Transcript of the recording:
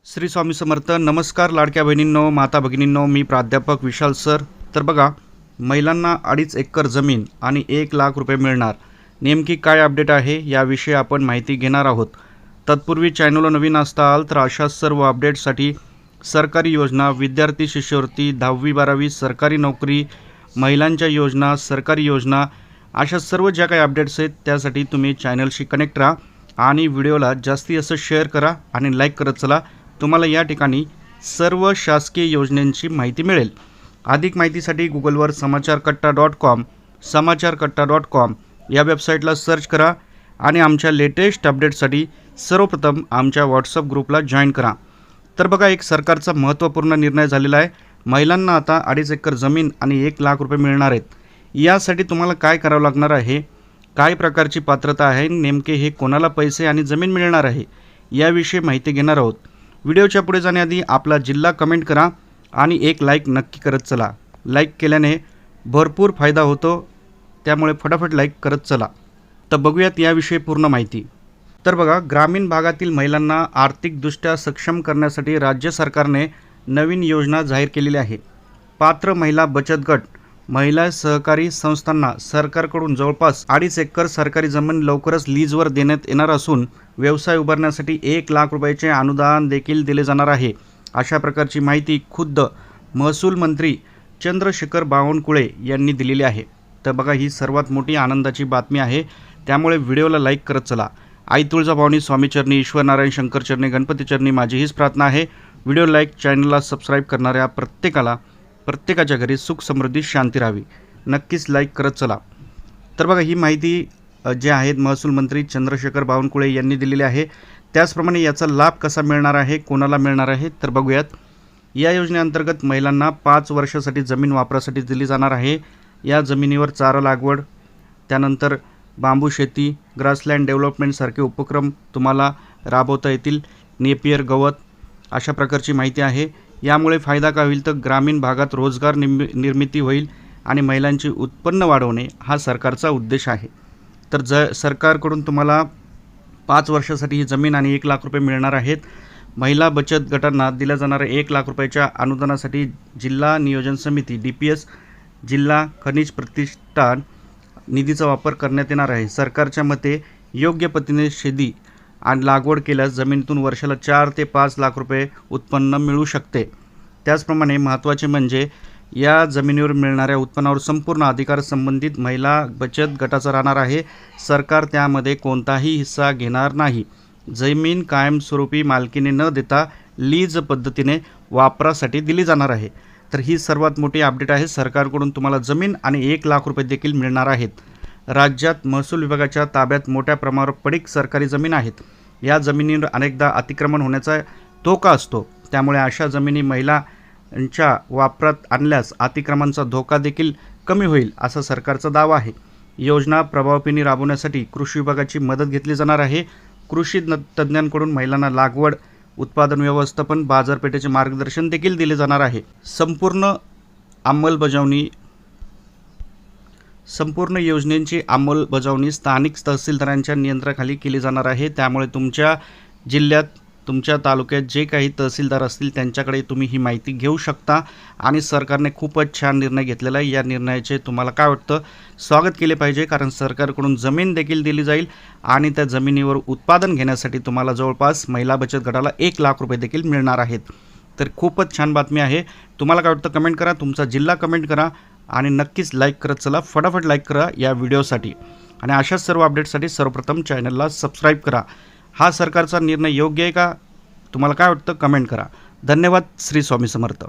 श्री स्वामी समर्थ. नमस्कार लाडक्या बहिणींनो, माता भगिनींनो, मी प्राध्यापक विशाल सर. तर बघा, महिलांना 2.5 एकर जमीन आणि 1 लाख रुपये मिळणार. नेमकी काय अपडेट आहे याविषयी आपण माहिती घेणार आहोत. तत्पूर्वी चॅनलला नवीन असताल तर अशा सर्व अपडेट्ससाठी सरकारी योजना, विद्यार्थी शिष्यवृत्ती, 10वी 12वी सरकारी नोकरी, महिलांच्या योजना, सरकारी योजना, अशा सर्व ज्या काही अपडेट्स आहेत त्यासाठी तुम्ही चॅनलशी कनेक्ट राहा आणि व्हिडिओला जास्तीत जास्त शेअर करा आणि लाईक करत चला. तुम्हाला या ठिकाणी सर्व शासकीय योजनांची माहिती मिळेल. अधिक माहितीसाठी गुगलवर समाचारकट्टा.com या वेबसाईटला सर्च करा आणि आमच्या लेटेस्ट अपडेटसाठी सर्वप्रथम आमच्या व्हॉट्सअप ग्रुपला जॉईन करा. तर बघा, एक सरकारचा महत्त्वपूर्ण निर्णय झालेला आहे. महिलांना आता 2.5 एकर जमीन आणि 1 लाख रुपये मिळणार आहेत. यासाठी तुम्हाला काय करावं लागणार आहे, काय प्रकारची पात्रता आहे, नेमके हे कोणाला पैसे आणि जमीन मिळणार आहे याविषयी माहिती घेणार आहोत. व्हिडिओच्या पुढे जाण्याआधी आपला जिल्हा कमेंट करा आणि एक लाईक नक्की करत चला. लाईक केल्याने भरपूर फायदा होतो, त्यामुळे फटाफट लाईक करत चला. तर बघूयात याविषयी पूर्ण माहिती. तर बघा, ग्रामीण भागातील महिलांना आर्थिकदृष्ट्या सक्षम करण्यासाठी राज्य सरकारने नवीन योजना जाहीर केलेली आहे. पात्र महिला बचत गट, महिला सहकारी संस्थांना सरकारकडून जवळपास 2.5 एकर सरकारी जमीन लवकरच लीजवर देण्यात येणार असून व्यवसाय उभारण्यासाठी 1 लाख रुपयाचे अनुदान देखील दिले जाणार आहे. अशा प्रकारची माहिती खुद्द महसूल मंत्री चंद्रशेखर बावनकुळे यांनी दिलेली आहे. तर बघा, ही सर्वात मोठी आनंदाची बातमी आहे, त्यामुळे व्हिडिओला लाईक करत चला. आई तुळजाभवानी, स्वामीचरणी, ईश्वर नारायण, शंकरचरणी, गणपतीचरणी माझी हीच प्रार्थना आहे. व्हिडिओ लाईक, चॅनलला सबस्क्राईब करणाऱ्या प्रत्येकाच्या घरी सुख समृद्धी शांती राहावी. नक्कीच लाईक करत चला. तर बघा, ही माहिती जे आहेत महसूल मंत्री चंद्रशेखर बावनकुळे यांनी दिलेली आहे. त्याचप्रमाणे याचा लाभ कसा मिळणार आहे, कोणाला मिळणार आहे तर बघूयात. या योजनेअंतर्गत महिलांना 5 वर्षासाठी जमीन वापरासाठी दिली जाणार आहे. या जमिनीवर चारा लागवड, त्यानंतर बांबू शेती, ग्रासलँड डेव्हलपमेंटसारखे उपक्रम तुम्हाला राबवता येतील. नेपियर गवत, अशा प्रकारची माहिती आहे. यामुळे फायदा काय होईल तर ग्रामीण भागात रोजगार निर्मिती होईल आणि महिलांचे उत्पन्न वाढवणे हा सरकारचा उद्देश आहे. तर सरकारकडून तुम्हाला 5 वर्षासाठी ही जमीन आणि 1 लाख रुपये मिळणार आहेत. महिला बचत गटांना दिल्या जाणाऱ्या 1 लाख रुपयाच्या अनुदानासाठी जिल्हा नियोजन समिती DPS, जिल्हा खनिज प्रतिष्ठान निधीचा वापर करण्यात येणार आहे. सरकारच्या मते योग्य पद्धतीने शेती आणि लागवड केल्यास जमिनीतून वर्षाला 4 ते 5 लाख रुपये उत्पन्न मिळू शकते. त्याचप्रमाणे महत्त्वाचे म्हणजे या जमिनीवर मिळणाऱ्या उत्पन्नावर संपूर्ण अधिकार संबंधित महिला बचत गटाचा राहणार आहे. सरकार त्यामध्ये कोणताही हिस्सा घेणार नाही. जमीन कायमस्वरूपी मालकीने न देता लीज पद्धतीने वापरासाठी दिली जाणार आहे. तर ही सर्वात मोठी अपडेट आहे. सरकारकडून तुम्हाला जमीन आणि 1 लाख रुपये देखील मिळणार आहेत. राज्यात महसूल विभागाच्या ताब्यात मोठ्या प्रमाणावर पडीक सरकारी जमीन आहेत. या जमिनीवर अनेकदा अतिक्रमण होण्याचा धोका असतो, त्यामुळे अशा जमिनी महिलांच्या वापरात आणल्यास अतिक्रमणाचा धोका देखील कमी होईल असा सरकारचा दावा आहे. योजना प्रभावीपणे राबवण्यासाठी कृषी विभागाची मदत घेतली जाणार आहे. कृषी तज्ज्ञांकडून महिलांना लागवड, उत्पादन व्यवस्थापन, बाजारपेठेचे मार्गदर्शन देखील दिले जाणार आहे. संपूर्ण योजनेची अंमलबजावणी स्थानिक तहसीलदारांच्या नियंत्रणाखाली केली जाणार आहे. त्यामुळे तुमच्या जिल्ह्यात, तुमच्या तालुक्यात जे काही तहसीलदार असतील त्यांच्याकडे तुम्ही ही माहिती घेऊ शकता. आणि सरकारने खूपच छान निर्णय घेतलेला आहे. या निर्णयाचे तुम्हाला काय वाटतं? स्वागत केले पाहिजे, कारण सरकारकडून जमीन देखील दिली जाईल आणि त्या जमिनीवर उत्पादन घेण्यासाठी तुम्हाला जवळपास महिला बचत गटाला 1 लाख रुपये देखील मिळणार आहेत. तर खूपच छान बातमी आहे. तुम्हाला काय वाटतं कमेंट करा, तुमचा जिल्हा कमेंट करा आणि नक्कीच लाईक करत चला. फटाफट लाईक करा या व्हिडिओसाठी आणि अशाच सर्व अपडेट्ससाठी सर्वप्रथम चॅनलला सबस्क्राईब करा. हा सरकारचा निर्णय योग्य आहे का? तुम्हाला काय वाटतं कमेंट करा. धन्यवाद. श्री स्वामी समर्थ.